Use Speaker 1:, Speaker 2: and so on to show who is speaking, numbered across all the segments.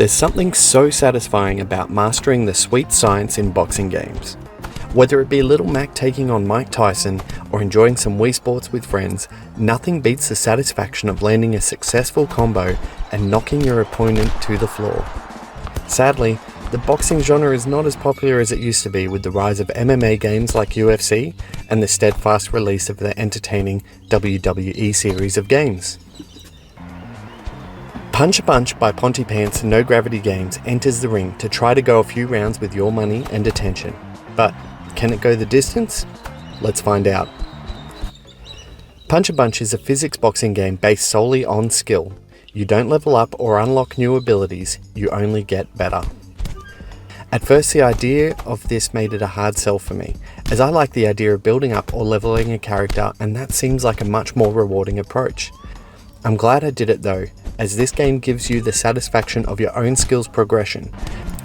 Speaker 1: There's something so satisfying about mastering the sweet science in boxing games. Whether it be Little Mac taking on Mike Tyson or enjoying some Wii Sports with friends, nothing beats the satisfaction of landing a successful combo and knocking your opponent to the floor. Sadly, the boxing genre is not as popular as it used to be with the rise of MMA games like UFC and the steadfast release of the entertaining WWE series of games. Punch-a-Bunch by Pontypants No Gravity Games enters the ring to try to go a few rounds with your money and attention. But can it go the distance? Let's find out. Punch-a-Bunch is a physics boxing game based solely on skill. You don't level up or unlock new abilities, you only get better. At first, the idea of this made it a hard sell for me, as I like the idea of building up or leveling a character, and that seems like a much more rewarding approach. I'm glad I did it though, as this game gives you the satisfaction of your own skills progression.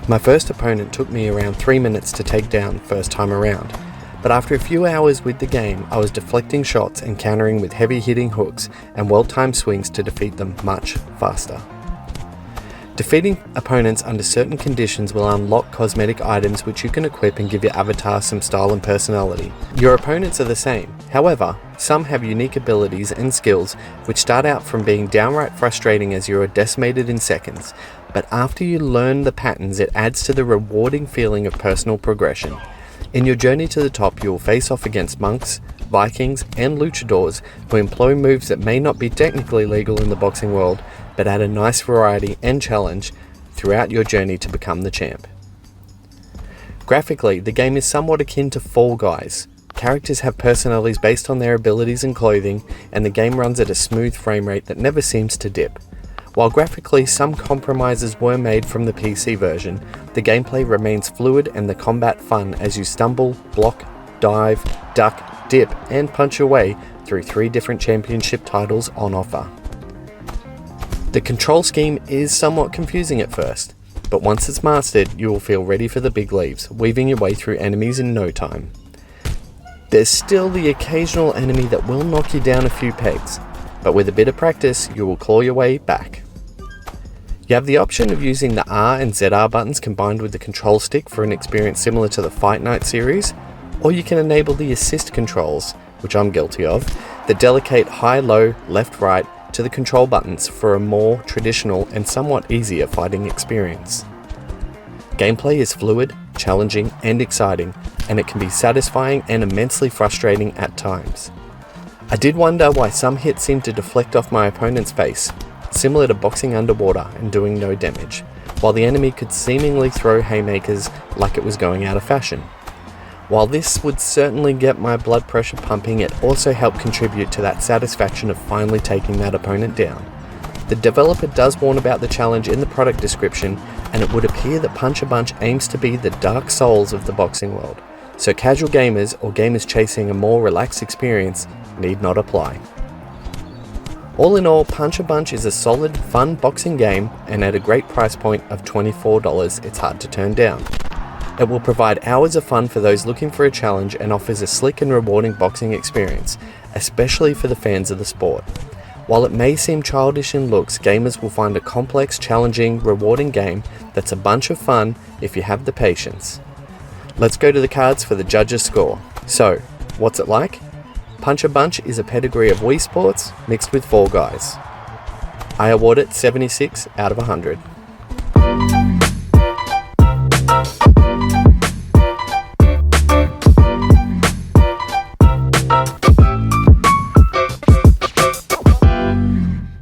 Speaker 1: My first opponent took me around 3 minutes to take down first time around, but after a few hours with the game, I was deflecting shots and countering with heavy hitting hooks and well-timed swings to defeat them much faster. Defeating opponents under certain conditions will unlock cosmetic items which you can equip and give your avatar some style and personality. Your opponents are the same, however, some have unique abilities and skills which start out from being downright frustrating as you are decimated in seconds, but after you learn the patterns it adds to the rewarding feeling of personal progression. In your journey to the top you will face off against monks, Vikings and luchadors who employ moves that may not be technically legal in the boxing world, but add a nice variety and challenge throughout your journey to become the champ. Graphically, the game is somewhat akin to Fall Guys. Characters have personalities based on their abilities and clothing, and the game runs at a smooth frame rate that never seems to dip. While graphically some compromises were made from the PC version, the gameplay remains fluid and the combat fun as you stumble, block, dive, duck, dip, and punch your way through 3 different championship titles on offer. The control scheme is somewhat confusing at first, but once it's mastered, you will feel ready for the big leaves, weaving your way through enemies in no time. There's still the occasional enemy that will knock you down a few pegs, but with a bit of practice, you will claw your way back. You have the option of using the R and ZR buttons combined with the control stick for an experience similar to the Fight Night series, or you can enable the assist controls, which I'm guilty of, that delegate high, low, left, right, to the control buttons for a more traditional and somewhat easier fighting experience. Gameplay is fluid, challenging and exciting, and it can be satisfying and immensely frustrating at times. I did wonder why some hits seemed to deflect off my opponent's face, similar to boxing underwater and doing no damage, while the enemy could seemingly throw haymakers like it was going out of fashion. While this would certainly get my blood pressure pumping, it also helped contribute to that satisfaction of finally taking that opponent down. The developer does warn about the challenge in the product description, and it would appear that Punch-a-Bunch aims to be the Dark Souls of the boxing world, so casual gamers or gamers chasing a more relaxed experience need not apply. All in all, Punch-a-Bunch is a solid, fun boxing game, and at a great price point of $24, it's hard to turn down. It will provide hours of fun for those looking for a challenge and offers a slick and rewarding boxing experience, especially for the fans of the sport. While it may seem childish in looks, gamers will find a complex, challenging, rewarding game that's a bunch of fun if you have the patience. Let's go to the cards for the judges' score. So, what's it like? Punch-a-Bunch is a pedigree of Wii Sports mixed with Fall Guys. I award it 76 out of 100.